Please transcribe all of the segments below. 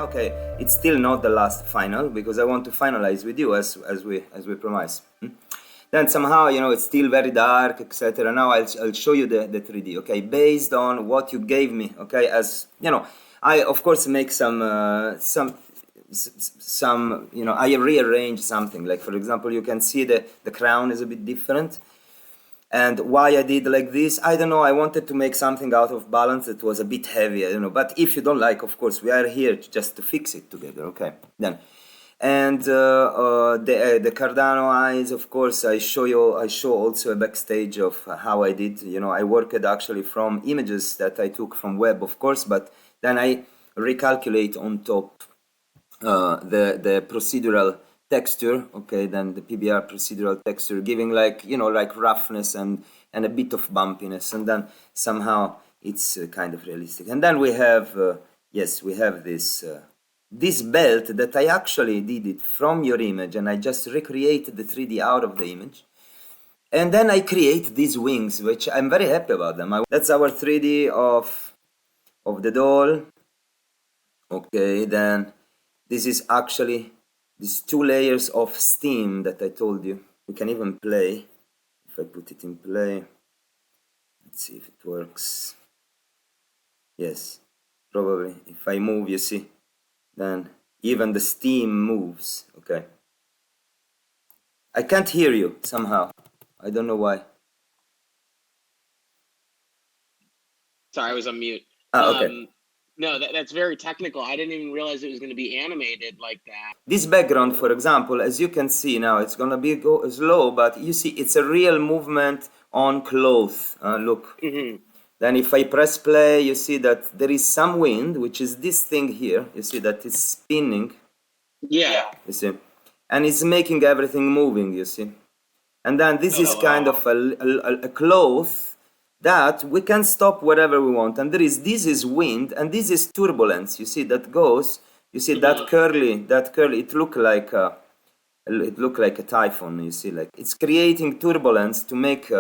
okay, it's still not the last final because I want to finalize with you as we promised. Then somehow, you know, it's still very dark, etc. Now I'll show you the 3D, okay, based on what you gave me, okay. As you know, I of course make some you know, I rearrange something. Like for example, you can see the crown is a bit different. And why I did like this, I don't know. I wanted to make something out of balance that was a bit heavier, you know. But if you don't like, of course, we are here just to fix it together, okay? Then, and the Cardano eyes, of course, I show also a backstage of how I did. You know, I worked actually from images that I took from web, of course, but then I recalculate on top the procedural texture, okay, then the PBR procedural texture, giving like, you know, like roughness and a bit of bumpiness, and then somehow it's kind of realistic. And then we have yes, we have this this belt that I actually did it from your image, and I just recreated the 3D out of the image. And then I create these wings, which I'm very happy about them. That's our 3D of the doll. Okay, then this is actually these 2 layers of steam that I told you. We can even play. If I put it in play, let's see if it works. Yes, probably. If I move, you see, then even the steam moves. Okay. I can't hear you somehow. I don't know why. Sorry, I was on mute. Okay. No, that's very technical. I didn't even realize it was going to be animated like that. This background, for example, as you can see now, it's going to be go slow, but you see it's a real movement on cloth. Look. Then if I press play, you see that there is some wind, which is this thing here. You see that it's spinning. Yeah. You see. And it's making everything moving, you see. And then this is kind of a cloth that we can stop wherever we want. And this is wind, and this is turbulence. You see that goes. You see that curly. It look like a typhoon. You see, like it's creating turbulence to make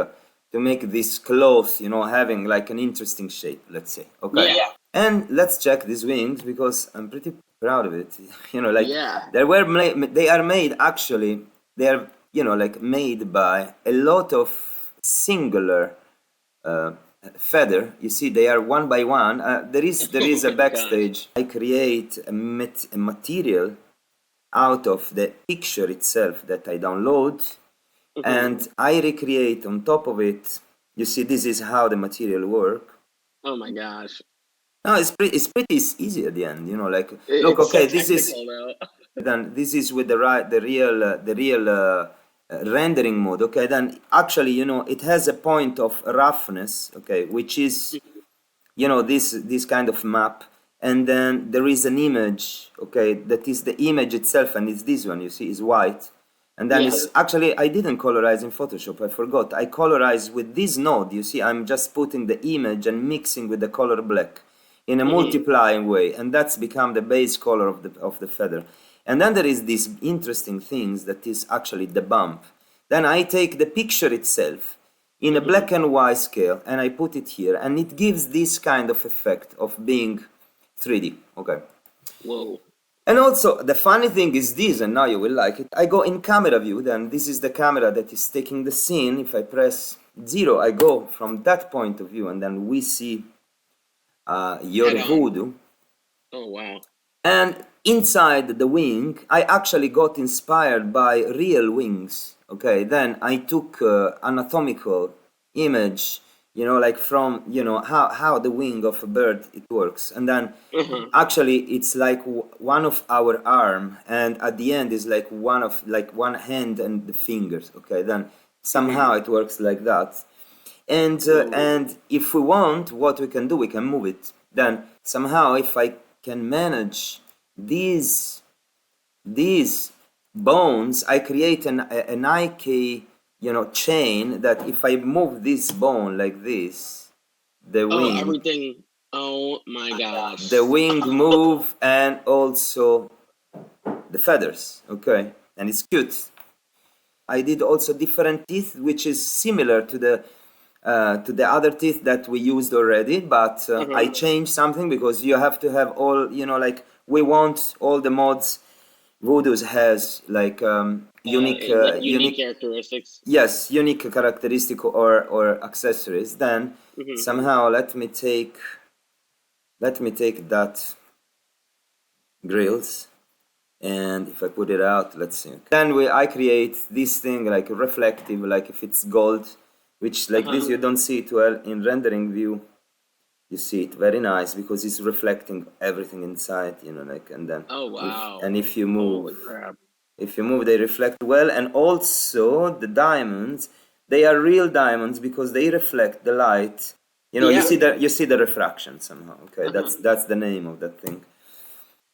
this cloth, you know, having like an interesting shape. Let's say, okay. Yeah. And let's check these wings because I'm pretty proud of it. You know, like they are made actually. They are, you know, like made by a lot of singular feather. You see, they are one by one. There is a backstage. I create a material out of the picture itself that I download, and I recreate on top of it. You see, this is how the material work. Oh my gosh. No, it's pretty easy at the end. You know, like look, okay, so this is then this is with the real rendering mode. Okay, then actually, you know, it has a point of roughness. Okay, which is, you know, this kind of map, and then there is an image. Okay, that is the image itself, and it's this one. You see, is white, and then it's actually I didn't colorize in Photoshop. I forgot. I colorize with this node. You see, I'm just putting the image and mixing with the color black in a multiplying way, and that's become the base color of the feather. And then there is this interesting things that is actually the bump. Then I take the picture itself in a black and white scale, and I put it here, and it gives this kind of effect of being 3D. Okay. Whoa. And also the funny thing is this, and now you will like it. I go in camera view. Then this is the camera that is taking the scene. If I press 0, I go from that point of view, and then we see your Vudu. Oh wow. And inside the wing, I actually got inspired by real wings. Okay, then I took anatomical image, you know, like from, you know, how the wing of a bird it works, and then actually it's like one of our arm, and at the end is like one hand and the fingers. Okay, then somehow it works like that. And if we want, what we can do, we can move it. Then somehow, if I can manage these bones, I create an IK, you know, chain that if I move this bone like this, the wing. Everything. Oh my gosh. The wing move, and also the feathers. Okay, and it's cute. I did also different teeth, which is similar to the other teeth that we used already, but I changed something because you have to have all, you know, like we want all the mods Vudu's has like unique characteristics. Yes, unique characteristic or accessories. Then somehow let me take that grills, and if I put it out, let's see. Then I create this thing like reflective, like if it's gold, which like this you don't see it well in rendering view. You see it very nice because it's reflecting everything inside, you know, like, and then oh wow, if you move, holy crap. If you move, they reflect well, and also the diamonds, they are real diamonds because they reflect the light. You know, you see the refraction somehow. Okay, that's the name of that thing.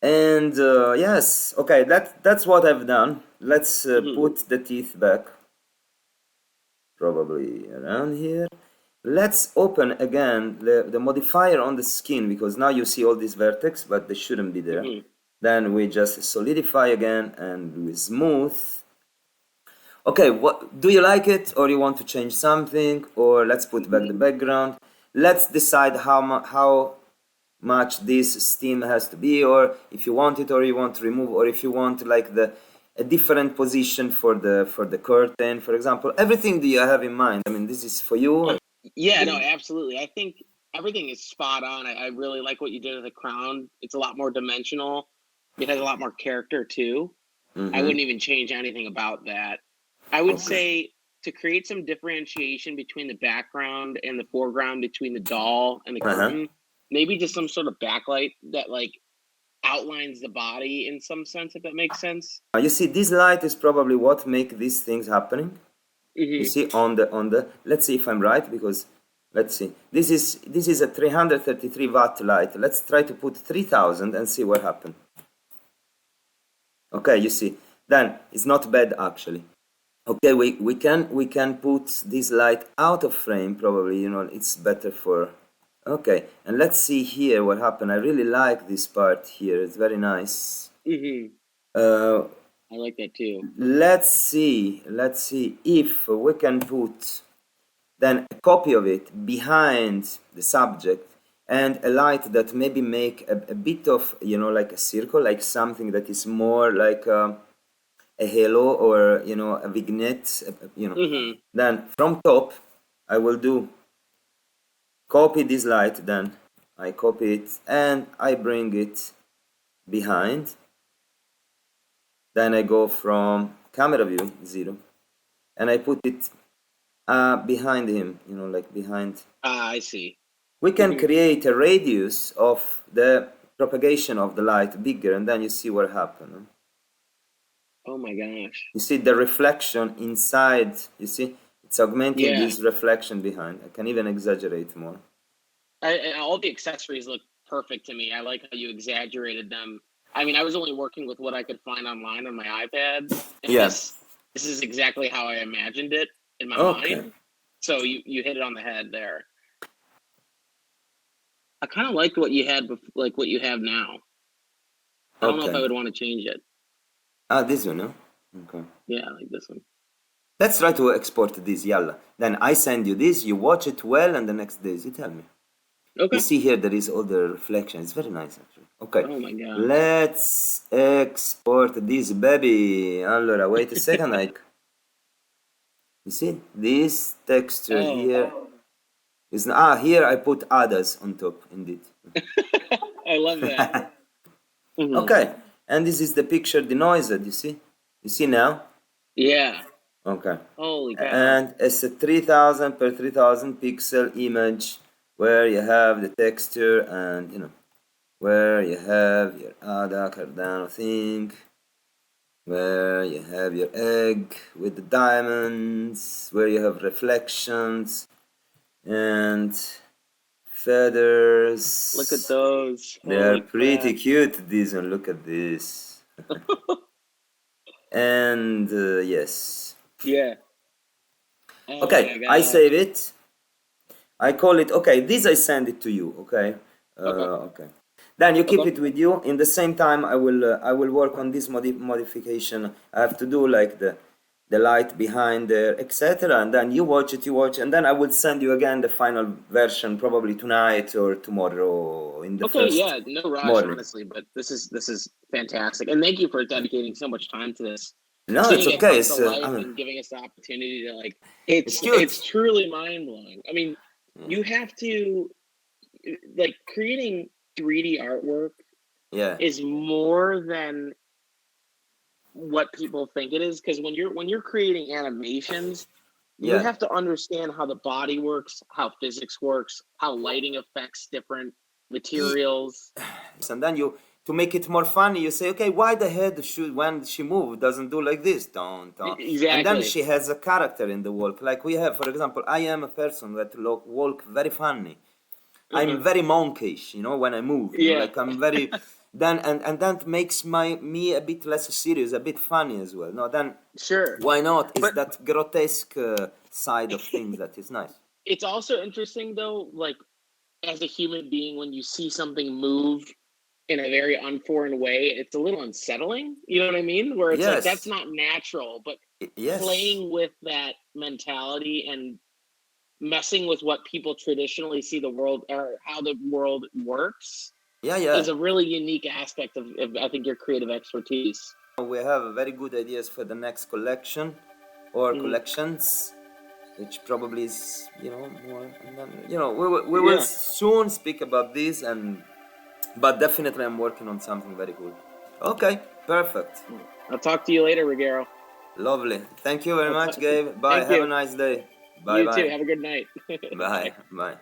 And yes, okay, that's what I've done. Let's put the teeth back, probably around here. Let's open again the modifier on the skin because now you see all these vertex, but they shouldn't be there. Then we just solidify again and we smooth. Okay, what do you like it, or you want to change something, or let's put back the background. Let's decide how much this steam has to be, or if you want it, or you want to remove, or if you want like a different position for the curtain, for example. Everything that you have in mind. I mean, this is for you. Yeah, no, absolutely. I think everything is spot on. I really like what you did with the crown. It's a lot more dimensional. It has a lot more character too. I wouldn't even change anything about that. I would say to create some differentiation between the background and the foreground, between the doll and the curtain, maybe just some sort of backlight that like outlines the body in some sense, if that makes sense. You see, this light is probably what make these things happening. You see on the let's see if I'm right, because let's see, this is a 333 watt light. Let's try to put 3000 and see what happens. Okay, you see, then it's not bad actually. Okay, we can put this light out of frame, probably, you know, it's better for. Okay, and let's see here what happened. I really like this part here, it's very nice. I like that too. Let's see if we can put then a copy of it behind the subject, and a light that maybe make a bit of, you know, like a circle, like something that is more like a halo, or, you know, a vignette, you know. Then from top I will do copy this light, then I copy it and I bring it behind. Then I go from camera view 0 and I put it behind him, you know, like behind. I see. We can create a radius of the propagation of the light bigger, and then you see what happened. Oh my gosh. You see the reflection inside, you see? It's augmenting this reflection behind. I can even exaggerate more. All the accessories look perfect to me. I like how you exaggerated them. I mean, I was only working with what I could find online on my iPad. And this is exactly how I imagined it in my mind. So you hit it on the head there. I kind of liked what you had, like what you have now. I don't know if I would want to change it. This one, no? Okay. Yeah, I like this one. Let's try to export this, yalla. Then I send you this, you watch it well, and the next day you tell me. Okay. You see here there is all the reflection. It's very nice actually. Okay. Oh my god. Let's export this baby. Allora, wait a second, like. You see this texture here is here I put others on top, indeed. I love that. Okay, and this is the picture denoised. You see? You see now? Yeah. Okay. Holy cow. And it's a 3000 per 3000 pixel image where you have the texture, and you know, where you have your Ada Cardano thing, where you have your egg with the diamonds, where you have reflections and feathers. Look at those. They are pretty cute, these one. Look at this. And yes. Yeah. Okay, I save it. I call it, okay, this I send it to you, okay? Okay. Then you keep it with you. In the same time, I will work on this modification. I have to do like the light behind there, etc. And then you watch it, and then I will send you again the final version probably tonight or tomorrow in the Okay, first yeah, no rush, morning. honestly, but this is fantastic, and thank you for dedicating so much time to this. No, Seeing it's it okay. come It's to life and giving us the opportunity to like, it's cute. it's truly mind blowing. I mean, you have to like creating 3D artwork Yeah. is more than what people think it is, because when you're creating animations, you Yeah. have to understand how the body works, how physics works, how lighting affects different materials. And then you, to make it more funny, you say, okay, why the head should, when she move, doesn't do like this, don't. And then Exactly. she has a character in the walk. Like we have, for example, I am a person that walk very funny. I'm very monkish, you know, when I move. You know, Yeah. like I'm very. Then and that makes me a bit less serious, a bit funny as well. No, then Sure. why not? Is But that grotesque side of things that is nice. it's also interesting though, like as a human being, when you see something move in a very unforeign way, it's a little unsettling. You know what I mean? Where it's like that's Yes. not natural, but Yes. playing with that mentality and messing with what people traditionally see the world or how the world works Yeah, is yeah. a really unique aspect of I think your creative expertise. We have very good ideas for the next collection or Mhm. collections, which probably is, you know, more. And then, you know, we will Yeah. soon speak about this, and but definitely I'm working on something very good. Okay, perfect. I'll talk to you later, Ruggero. Lovely. Thank you very much, Gabe. Bye. Thank Have a you. nice day. Bye You too. bye. Have a good night. Bye. Bye. Bye.